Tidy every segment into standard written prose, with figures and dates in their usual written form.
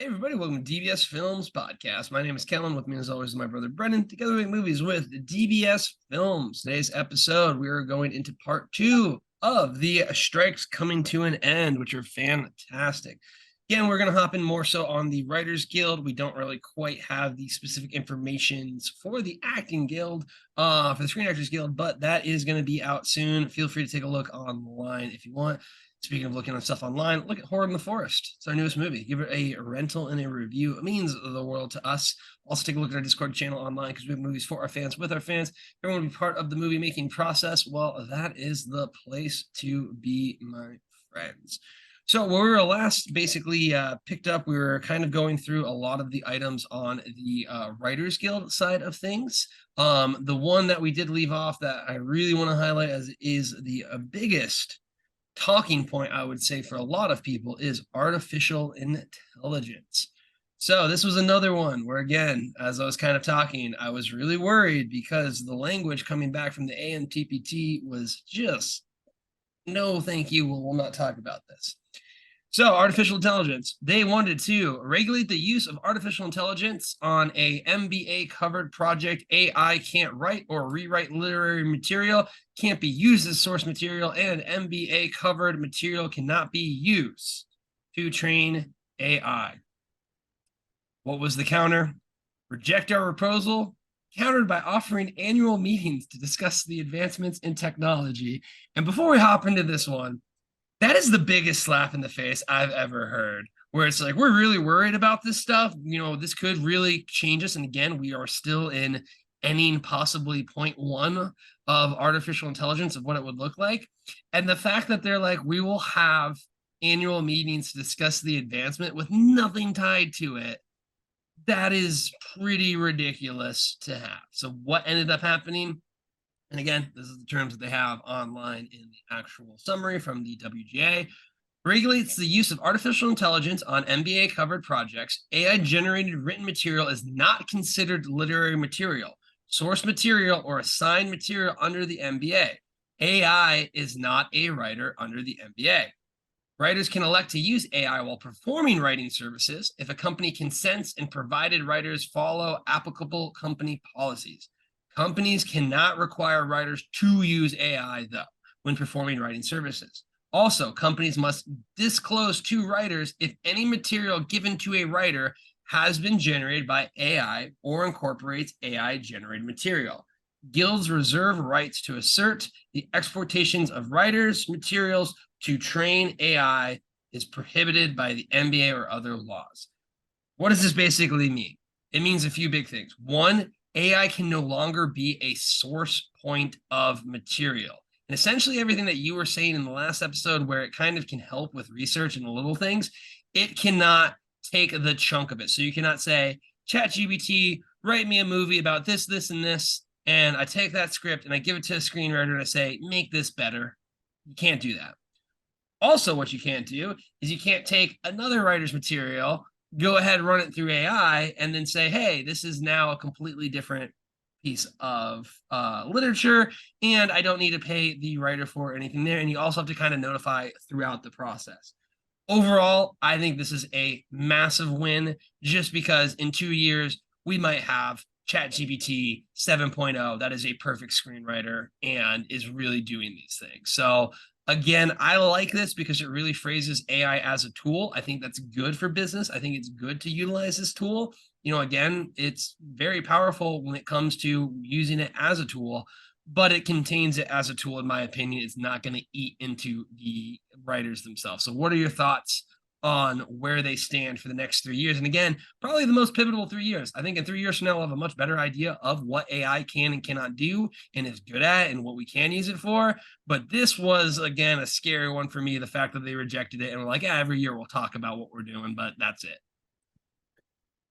Hey everybody, welcome to DBS Films Podcast. My name is Kellen. With me as always is my brother Brendan. Together we make movies with DBS Films. Today's episode, we are going into part 2 of the strikes coming to an end, which are fantastic. Again, we're going to hop in more so on the Writers Guild. We don't really quite have the specific information for the Acting Guild, for the Screen Actors Guild, but that is going to be out soon. Feel free to take a look online if you want. Speaking of looking at stuff online, look at Horror in the Forest. It's our newest movie. Give it a rental and a review. It means the world to us. Also, take a look at our Discord channel online because we have movies for our fans, with our fans. Everyone will be part of the movie making process. Well, that is the place to be, my friends. So when we were last basically picked up, we were kind of going through a lot of the items on the Writers Guild side of things. The one that we did leave off that I really want to highlight as is the biggest talking point, I would say, for a lot of people is artificial intelligence. So this was another one where, again, as I was kind of talking, I was really worried because the language coming back from the AMTPT was just, no, thank you, we'll not talk about this. So artificial intelligence, they wanted to regulate the use of artificial intelligence on a MBA covered project. AI can't write or rewrite literary material, can't be used as source material, and MBA covered material cannot be used to train AI. What was the counter? Reject our proposal, countered by offering annual meetings to discuss the advancements in technology. And before we hop into this one, that is the biggest slap in the face I've ever heard, where it's like, we're really worried about this stuff. You know, this could really change us. And again, we are still in inning possibly 0.1 of artificial intelligence of what it would look like. And the fact that they're like, we will have annual meetings to discuss the advancement with nothing tied to it, that is pretty ridiculous to have. So what ended up happening? And again, this is the terms that they have online in the actual summary from the WGA. Regulates the use of artificial intelligence on MBA covered projects. AI generated written material is not considered literary material, source material, or assigned material under the MBA. AI is not a writer under the MBA. Writers can elect to use AI while performing writing services if a company consents and provided writers follow applicable company policies. Companies cannot require writers to use AI, though, when performing writing services. Also, companies must disclose to writers if any material given to a writer has been generated by AI or incorporates AI-generated material. Guilds reserve rights to assert the exportations of writers' materials to train AI is prohibited by the MBA or other laws. What does this basically mean? It means a few big things. One, AI can no longer be a source point of material. And essentially everything that you were saying in the last episode, where it kind of can help with research and the little things, it cannot take the chunk of it. So you cannot say, ChatGPT, write me a movie about this, this, and this. And I take that script and I give it to a screenwriter and I say, make this better. You can't do that. Also, what you can't do is you can't take another writer's material, go ahead, run it through AI, and then say, hey, this is now a completely different piece of literature, and I don't need to pay the writer for anything there. And you also have to kind of notify throughout the process. Overall, I think this is a massive win, just because in 2 years, we might have ChatGPT 7.0 that is a perfect screenwriter and is really doing these things. So again, I like this because it really phrases AI as a tool. I think that's good for business. I think it's good to utilize this tool. You know, again, it's very powerful when it comes to using it as a tool, but it contains it as a tool, in my opinion. It's not going to eat into the writers themselves. So what are your thoughts on where they stand for the next 3 years? And again, probably the most pivotal 3 years. I think in 3 years from now, we'll have a much better idea of what AI can and cannot do and is good at and what we can use it for. But this was, again, a scary one for me, the fact that they rejected it and were like, yeah, every year we'll talk about what we're doing, but that's it.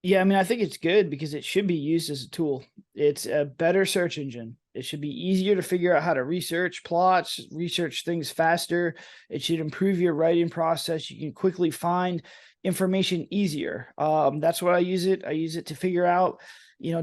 Yeah, I mean, I think it's good because it should be used as a tool. It's a better search engine. It should be easier to figure out how to research plots, research things faster. It should improve your writing process. You can quickly find information easier. That's what I use it. I use it to figure out,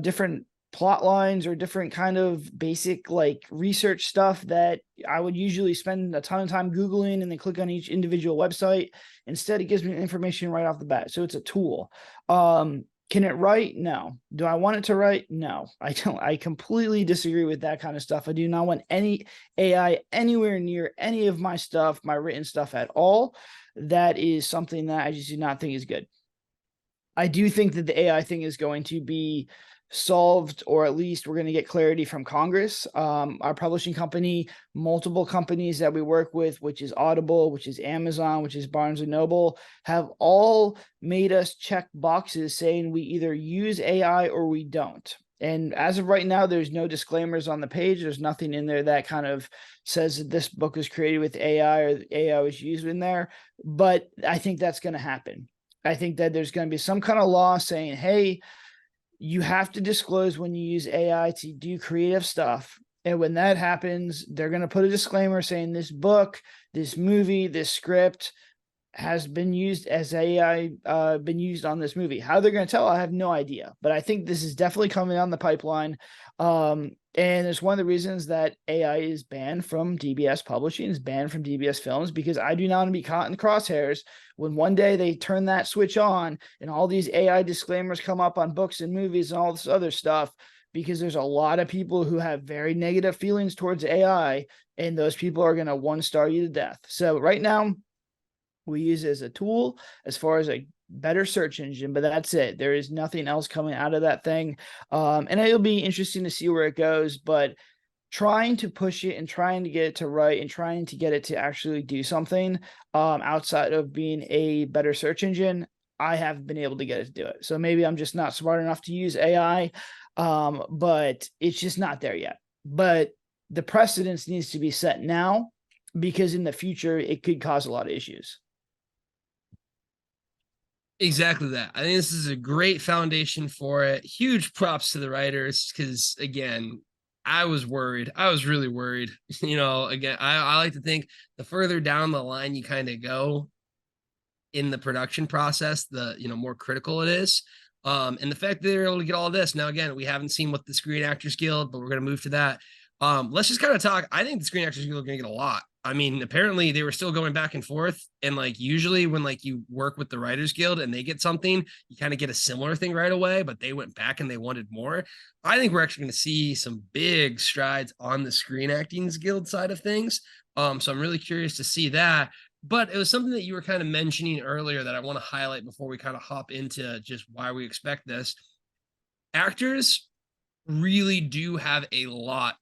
different plot lines or different kind of basic like research stuff that I would usually spend a ton of time Googling and then click on each individual website. Instead, it gives me information right off the bat. So it's a tool. Can it write? No. Do I want it to write? No, I don't. I completely disagree with that kind of stuff. I do not want any AI anywhere near any of my stuff, my written stuff at all. That is something that I just do not think is good. I do think that the AI thing is going to be solved, or at least we're going to get clarity from Congress. Our publishing company, multiple companies that we work with, which is Audible, which is Amazon, which is Barnes and Noble, have all made us check boxes saying we either use AI or we don't. And as of right now, there's no disclaimers on the page. There's nothing in there that kind of says that this book was created with AI or AI was used in there. But I think that's going to happen. I think that there's going to be some kind of law saying, hey, you have to disclose when you use AI to do creative stuff. And when that happens, they're going to put a disclaimer saying this book, this movie, this script has been used as AI, been used on this movie. How they're going to tell, I have no idea. But I think this is definitely coming down the pipeline. And it's one of the reasons that AI is banned from DBS publishing, is banned from DBS films, because I do not want to be caught in the crosshairs when one day they turn that switch on and all these AI disclaimers come up on books and movies and all this other stuff, because there's a lot of people who have very negative feelings towards AI, and those people are going to one-star you to death. So right now, we use it as a tool as far as a better search engine, but that's it. There is nothing else coming out of that thing. And it'll be interesting to see where it goes, but trying to push it and trying to get it to write and trying to get it to actually do something outside of being a better search engine, I haven't been able to get it to do it. So maybe I'm just not smart enough to use AI, but it's just not there yet. But the precedence needs to be set now, because in the future, it could cause a lot of issues. Exactly that. I think this is a great foundation for it. Huge props to the writers, because again, I was worried. I was really worried. Again, I like to think the further down the line you kind of go in the production process, the more critical it is. And the fact that they're able to get all of this. Now, again, we haven't seen what the Screen Actors Guild, but we're going to move to that. Let's just kind of talk. I think the Screen Actors Guild are going to get a lot. I mean, apparently they were still going back and forth. And like usually when like you work with the Writers Guild and they get something, you kind of get a similar thing right away, but they went back and they wanted more. I think we're actually going to see some big strides on the Screen Actors Guild side of things. So I'm really curious to see that. But it was something that you were kind of mentioning earlier that I want to highlight before we kind of hop into just why we expect this. Actors really do have a lot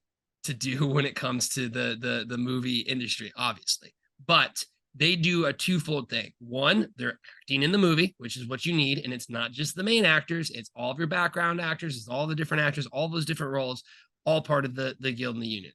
to do when it comes to the movie industry, obviously, but they do a twofold thing. One, they're acting in the movie, which is what you need, and it's not just the main actors, it's all of your background actors, it's all the different actors, all those different roles, all part of the guild and the union.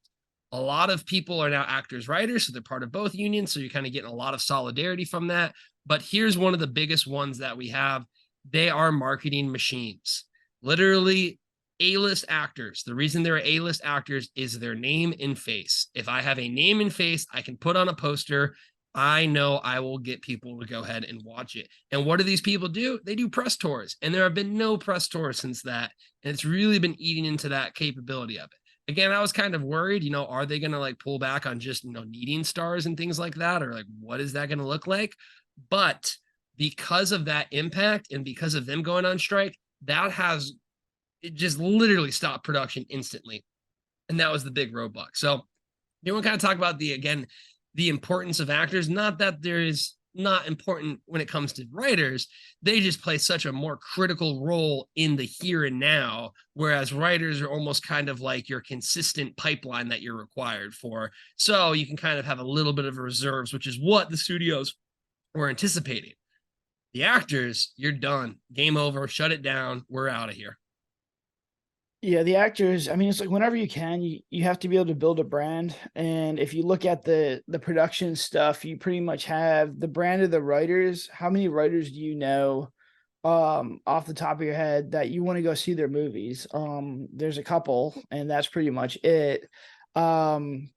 A lot of people are now actors writers, so they're part of both unions, so you're kind of getting a lot of solidarity from that. But here's one of the biggest ones that we have. They are marketing machines. Literally, A-list actors. The reason they're A-list actors is their name and face. If I have a name and face I can put on a poster, I know I will get people to go ahead and watch it. And what do these people do? They do press tours, and there have been no press tours since that. And it's really been eating into that capability of it. Again, I was kind of worried, are they going to like pull back on just, needing stars and things like that? Or like, what is that going to look like? But because of that impact and because of them going on strike, it just literally stopped production instantly. And that was the big roadblock. So you want to kind of talk about the importance of actors. Not that there is not important when it comes to writers. They just play such a more critical role in the here and now, whereas writers are almost kind of like your consistent pipeline that you're required for. So you can kind of have a little bit of reserves, which is what the studios were anticipating. The actors, you're done. Game over. Shut it down. We're out of here. Yeah, the actors, I mean, it's like whenever you can, you have to be able to build a brand. And if you look at the production stuff, you pretty much have the brand of the writers. How many writers do you know off the top of your head that you want to go see their movies? There's a couple, and that's pretty much it. Then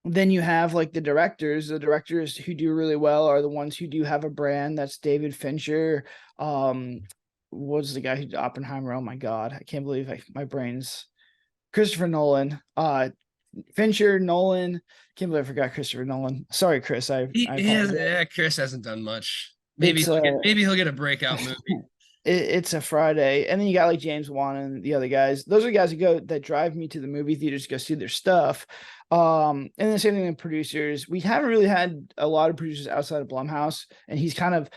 you have like the directors. The directors who do really well are the ones who do have a brand. That's David Fincher, was the guy who did Oppenheimer. Oh my God. I can't believe my brain's Christopher Nolan. Fincher, Nolan. Can't believe I forgot Christopher Nolan. Sorry, Chris. I apologize. Chris hasn't done much. It's Maybe he'll get a breakout movie. it's a Friday, and then you got like James Wan and the other guys. Those are the guys that drive me to the movie theaters to go see their stuff. And the same thing with producers. We haven't really had a lot of producers outside of Blumhouse, and he's kind of,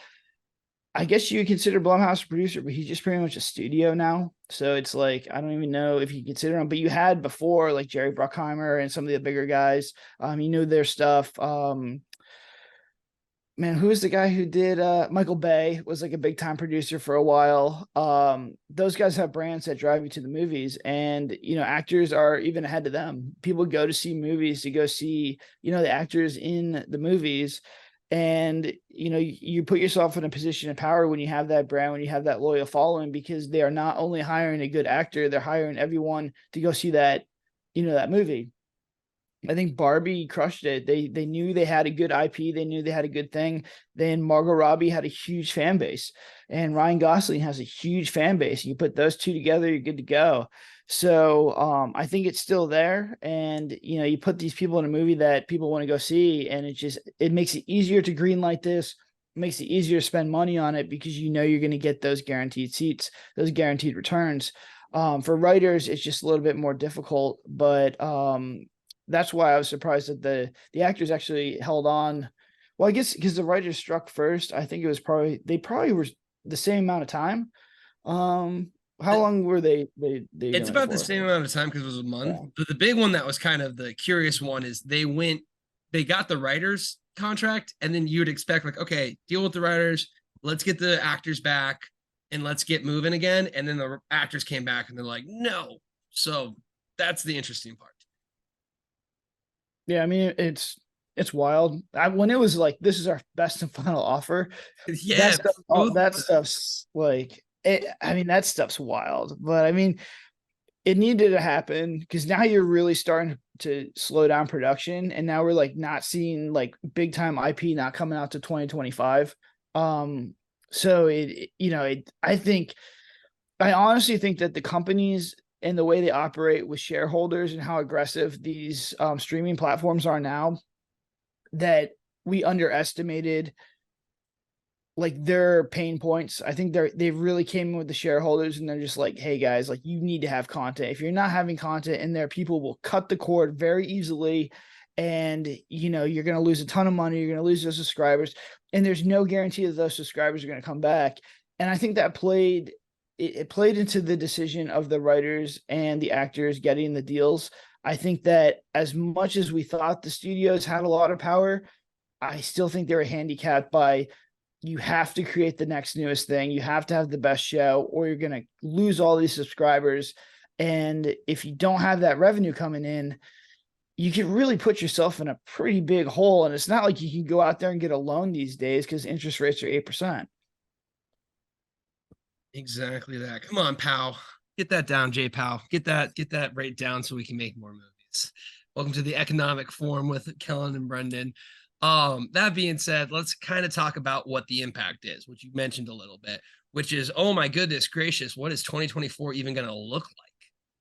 I guess you would consider Blumhouse a producer, but he's just pretty much a studio now. So it's like I don't even know if you consider him. But you had before like Jerry Bruckheimer and some of the bigger guys. You know their stuff. Man, who was the guy who did Michael Bay was like a big time producer for a while. Those guys have brands that drive you to the movies, and actors are even ahead of them. People go to see movies to go see the actors in the movies, and you put yourself in a position of power when you have that brand, when you have that loyal following, because they are not only hiring a good actor, they're hiring everyone to go see that that movie. I think Barbie crushed it. They knew they had a good IP. They knew they had a good thing. Then Margot Robbie had a huge fan base, and Ryan Gosling has a huge fan base. You put those two together, you're good to go. So I think it's still there, and you put these people in a movie that people want to go see, and it makes it easier to greenlight this. It makes it easier to spend money on it because you're going to get those guaranteed seats, those guaranteed returns. For writers, it's just a little bit more difficult, but that's why I was surprised that the actors actually held on. Well, I guess because the writers struck first. I think it was they probably were the same amount of time. How long were they It's about the same amount of time because it was a month. Yeah. But the big one that was kind of the curious one is they got the writers contract, and then you would expect like, okay, deal with the writers, let's get the actors back and let's get moving again. And then the actors came back and they're like, no. So that's the interesting part. Yeah, I mean it's wild. When it was like this is our best and final offer. Yeah, that stuff's like I mean that stuff's wild. But I mean it needed to happen because now you're really starting to slow down production, and now we're like not seeing like big time IP not coming out to 2025. So I honestly think that the companies and the way they operate with shareholders and how aggressive these streaming platforms are now, that we underestimated like their pain points. I think they really came in with the shareholders and they're just like, hey guys, like you need to have content. If you're not having content in there, people will cut the cord very easily, and you're going to lose a ton of money. You're going to lose those subscribers, and there's no guarantee that those subscribers are going to come back. And I think that played into the decision of the writers and the actors getting the deals. I think that as much as we thought the studios had a lot of power, I still think they were handicapped by you have to create the next newest thing. You have to have the best show or you're going to lose all these subscribers. And if you don't have that revenue coming in, you can really put yourself in a pretty big hole. And it's not like you can go out there and get a loan these days because interest rates are 8%. Exactly that. Come on, pal. Get that down, J Pal. Get that rate down so we can make more movies. Welcome to the Economic Forum with Kellen and Brendan. That being said, let's kind of talk about what the impact is, which you mentioned a little bit, which is, oh my goodness gracious, what is 2024 even going to look like?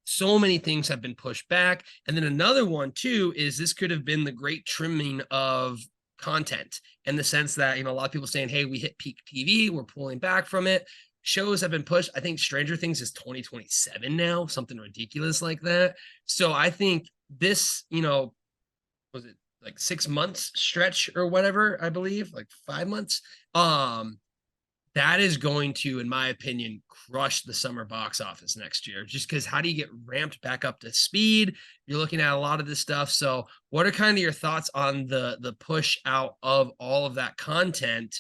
So many things have been pushed back. And then another one too, is this could have been the great trimming of content in the sense that, a lot of people saying, hey, we hit peak TV, we're pulling back from it. Shows have been pushed. I think Stranger Things is 2027 now, something ridiculous like that. So I think this, was it like 6 months stretch or whatever, I believe, like 5 months. That is going to, in my opinion, crush the summer box office next year, just because how do you get ramped back up to speed? You're looking at a lot of this stuff. So what are kind of your thoughts on the push out of all of that content?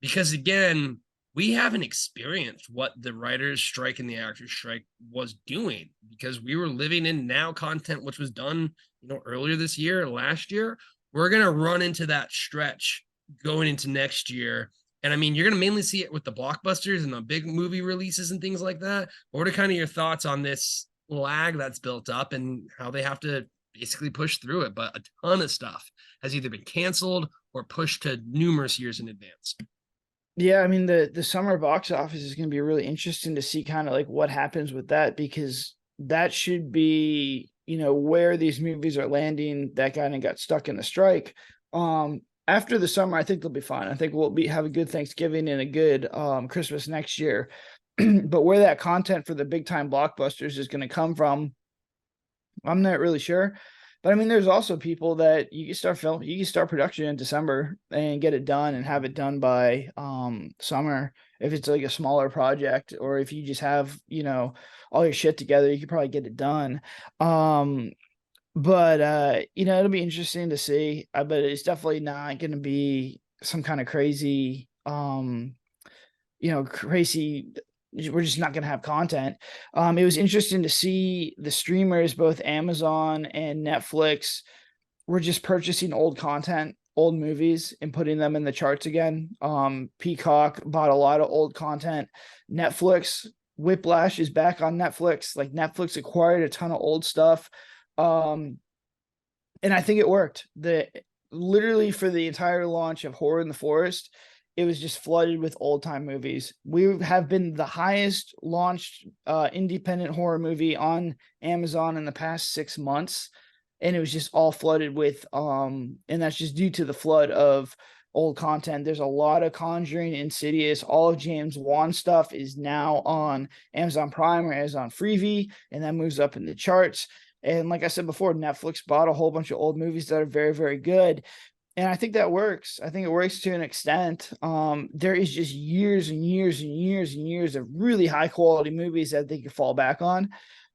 Because again, we haven't experienced what the writers' strike and the actors' strike was doing because we were living in now content, which was done, earlier this year, last year. We're going to run into that stretch going into next year. And I mean, you're going to mainly see it with the blockbusters and the big movie releases and things like that. What are kind of your thoughts on this lag that's built up and how they have to basically push through it? But a ton of stuff has either been canceled or pushed to numerous years in advance. Yeah, I mean the summer box office is going to be really interesting to see kind of like what happens with that, because that should be, where these movies are landing that kind of got stuck in the strike. After the summer, I think they'll be fine. I think we'll have a good Thanksgiving and a good Christmas next year. But where that content for the big time blockbusters is going to come from, I'm not really sure. But I mean, there's also people that you can start production in December and get it done and have it done by summer. If it's like a smaller project, or if you just have, all your shit together, you could probably get it done. Um, but it'll be interesting to see. But it's definitely not gonna be some kind of crazy crazy, we're just not going to have content. It was interesting to see the streamers, both Amazon and Netflix, were just purchasing old content, old movies, and putting them in the charts again. Peacock bought a lot of old content. Netflix, Whiplash is back on Netflix. Like, Netflix acquired a ton of old stuff. And I think it worked. Literally for the entire launch of Horror in the Forest, it was just flooded with old time movies. We have been the highest launched independent horror movie on Amazon in the past 6 months, and it was just all flooded with and that's just due to the flood of old content. There's a lot of Conjuring, Insidious, all of James Wan stuff is now on Amazon Prime or Amazon Freevee, and that moves up in the charts. And like I said before, Netflix bought a whole bunch of old movies that are very, very good. And I think that works. I think it works to an extent. There is just years and years and years and years of really high quality movies that they could fall back on.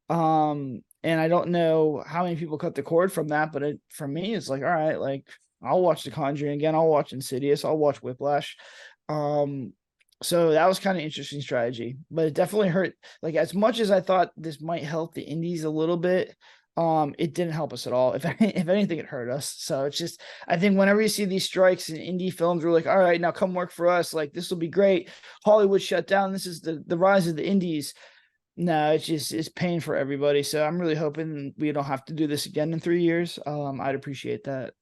And I don't know how many people cut the cord from that, but for me, it's like, all right, like, I'll watch The Conjuring again. I'll watch Insidious. I'll watch Whiplash. So that was kind of interesting strategy, but it definitely hurt. Like, as much as I thought this might help the indies a little bit, it didn't help us at all. If anything, it hurt us. So it's just, I think whenever you see these strikes in indie films, we're like, all right, now come work for us. Like, this will be great. Hollywood shut down. This is the rise of the indies. No, it's pain for everybody. So I'm really hoping we don't have to do this again in 3 years. I'd appreciate that.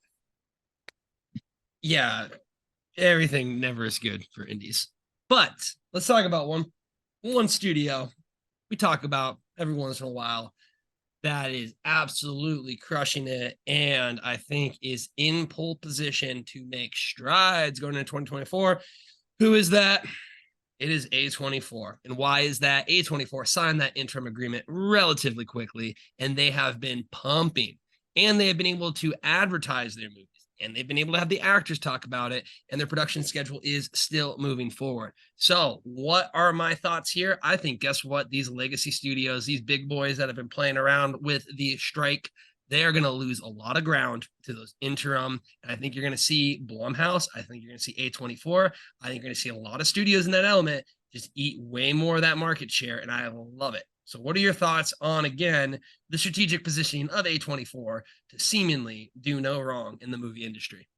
Yeah, everything never is good for indies. But let's talk about one studio we talk about every once in a while that is absolutely crushing it, and I think is in pole position to make strides going into 2024. Who is that? It is A24. And why is that? A24 signed that interim agreement relatively quickly, and they have been pumping, and they have been able to advertise their movies, and they've been able to have the actors talk about it, and their production schedule is still moving forward. So, what are my thoughts here? I think, guess what? These legacy studios, these big boys that have been playing around with the strike, they are going to lose a lot of ground to those interim. And I think you're going to see Blumhouse. I think you're going to see A24. I think you're going to see a lot of studios in that element just eat way more of that market share. And I love it. So what are your thoughts on, again, the strategic positioning of A24 to seemingly do no wrong in the movie industry?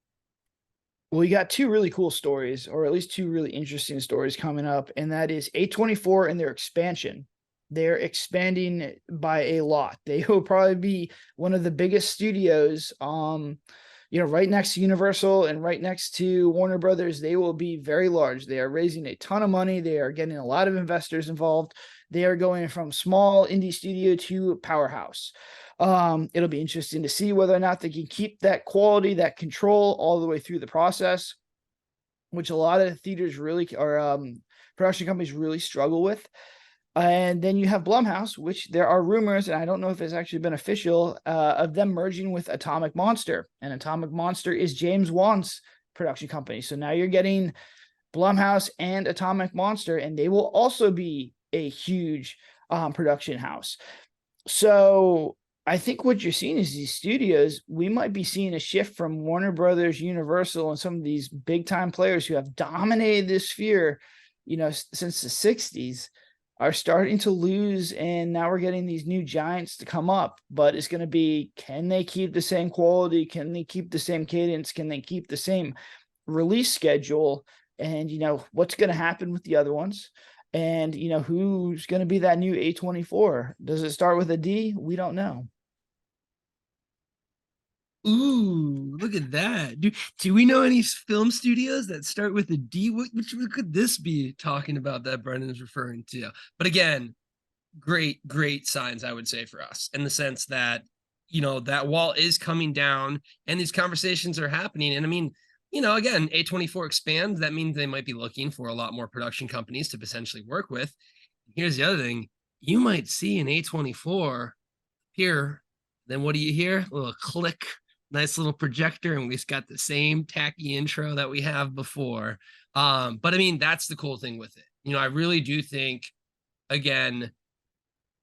Well, we got two really cool stories, or at least two really interesting stories coming up, and that is A24 and their expansion. They're expanding by a lot. They will probably be one of the biggest studios, right next to Universal and right next to Warner Brothers. They will be very large. They are raising a ton of money. They are getting a lot of investors involved. They are going from small indie studio to powerhouse. It'll be interesting to see whether or not they can keep that quality, that control all the way through the process, which a lot of theaters really, or production companies really struggle with. And then you have Blumhouse, which there are rumors, and I don't know if it's actually been official, of them merging with Atomic Monster. And Atomic Monster is James Wan's production company. So now you're getting Blumhouse and Atomic Monster, and they will also be a huge production house. So I think what you're seeing is these studios, we might be seeing a shift from Warner Brothers, Universal, and some of these big time players who have dominated this sphere, since the 60s, are starting to lose, and now we're getting these new giants to come up. But it's going to be, can they keep the same quality? Can they keep the same cadence? Can they keep the same release schedule? And what's going to happen with the other ones? And who's going to be that new A24? Does it start with a D? We don't know. Ooh, look at that. Do we know any film studios that start with a D? Which could this be talking about that Brendan is referring to? But again, great signs, I would say, for us in the sense that, that wall is coming down and these conversations are happening. And I mean, again, A24 expands. That means they might be looking for a lot more production companies to potentially work with. Here's the other thing. You might see an A24 here. Then what do you hear? A little click, nice little projector, and we've got the same tacky intro that we have before. But I mean, that's the cool thing with it. I really do think, again,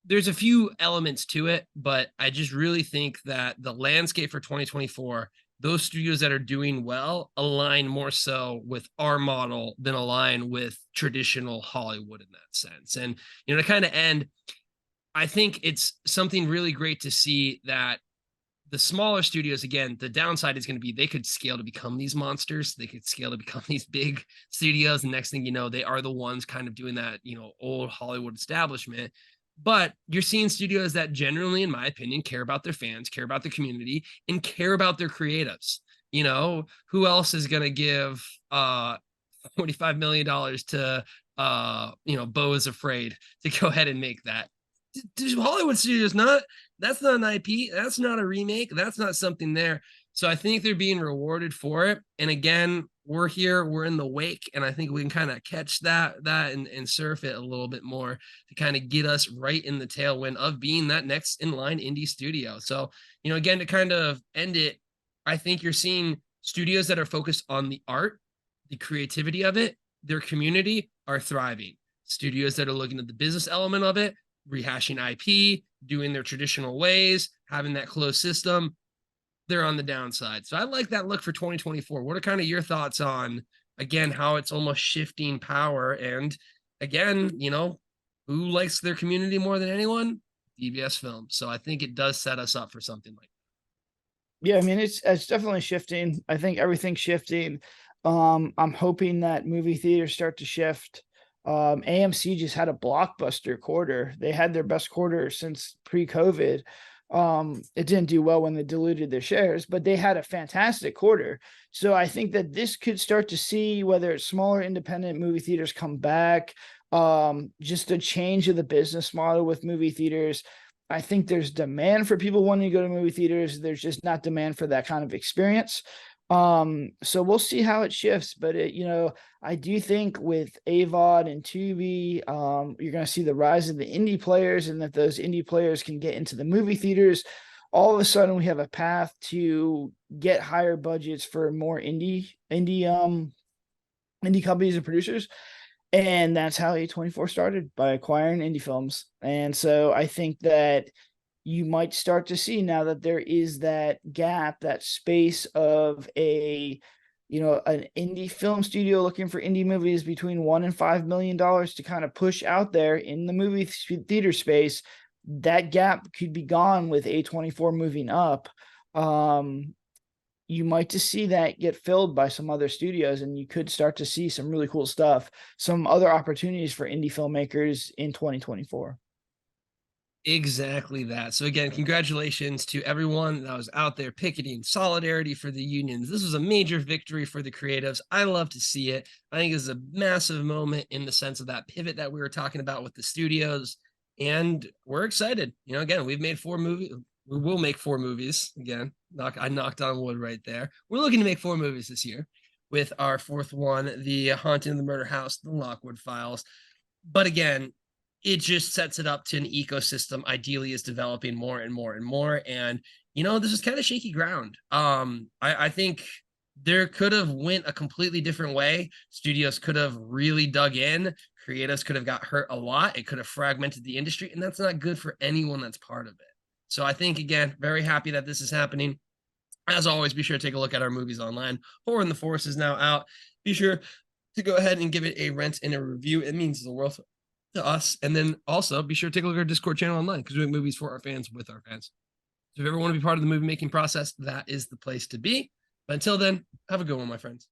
there's a few elements to it, but I just really think that the landscape for 2024, those studios that are doing well align more so with our model than align with traditional Hollywood in that sense. And, to kind of end, I think it's something really great to see that the smaller studios, again, the downside is going to be they could scale to become these monsters. They could scale to become these big studios. And next thing you know, they are the ones kind of doing that, old Hollywood establishment. But you're seeing studios that generally, in my opinion, care about their fans, care about the community, and care about their creatives. Who else is going to give $45 million to Beau is Afraid to go ahead and make that? Hollywood studios, that's not an IP, that's not a remake, that's not something there. So I think they're being rewarded for it. And again, we're here, we're in the wake, and I think we can kind of catch that and surf it a little bit more to kind of get us right in the tailwind of being that next in line indie studio. So, again, to kind of end it, I think you're seeing studios that are focused on the art, the creativity of it, their community are thriving. Studios that are looking at the business element of it, rehashing IP, doing their traditional ways, having that closed system, they're on the downside. So I like that look for 2024. What are kind of your thoughts on, again, how it's almost shifting power? And again, who likes their community more than anyone? DBS Films. So I think it does set us up for something like that. Yeah, I mean it's definitely shifting. I think everything's shifting. I'm hoping that movie theaters start to shift. AMC just had a blockbuster quarter. They had their best quarter since pre-COVID. It didn't do well when they diluted their shares, but they had a fantastic quarter. So I think that this could start to see whether it's smaller independent movie theaters come back, just a change of the business model with movie theaters. I think there's demand for people wanting to go to movie theaters. There's just not demand for that kind of experience. So we'll see how it shifts, but I do think with AVOD and Tubi, you're going to see the rise of the indie players, and that those indie players can get into the movie theaters. All of a sudden we have a path to get higher budgets for more indie companies and producers. And that's how A24 started, by acquiring indie films. And so I think that you might start to see, now that there is that gap, that space of an indie film studio looking for indie movies between $1 and $5 million to kind of push out there in the movie theater space. That gap could be gone with A24 moving up. You might just see that get filled by some other studios, and you could start to see some really cool stuff, some other opportunities for indie filmmakers in 2024. Exactly that. So again, congratulations to everyone that was out there picketing, solidarity for the unions. This was a major victory for the creatives. I love to see it. I think it's a massive moment in the sense of that pivot that we were talking about with the studios. And we're excited. Again, we've made 4 movies. We will make 4 movies. Again, I knocked on wood right there. We're looking to make 4 movies this year, with our 4th one, The Haunting of the Murder House, The Lockwood Files. But again, it just sets it up to an ecosystem ideally is developing more and more and more. And, this is kind of shaky ground. I think there could have went a completely different way. Studios could have really dug in. Creatives could have got hurt a lot. It could have fragmented the industry, and that's not good for anyone that's part of it. So I think, again, very happy that this is happening. As always, be sure to take a look at our movies online. Horror in the Forest is now out. Be sure to go ahead and give it a rent and a review. It means the world to us. And then also be sure to take a look at our Discord channel online, because we make movies for our fans with our fans. So if you ever want to be part of the movie making process, that is the place to be. But until then, have a good one, my friends.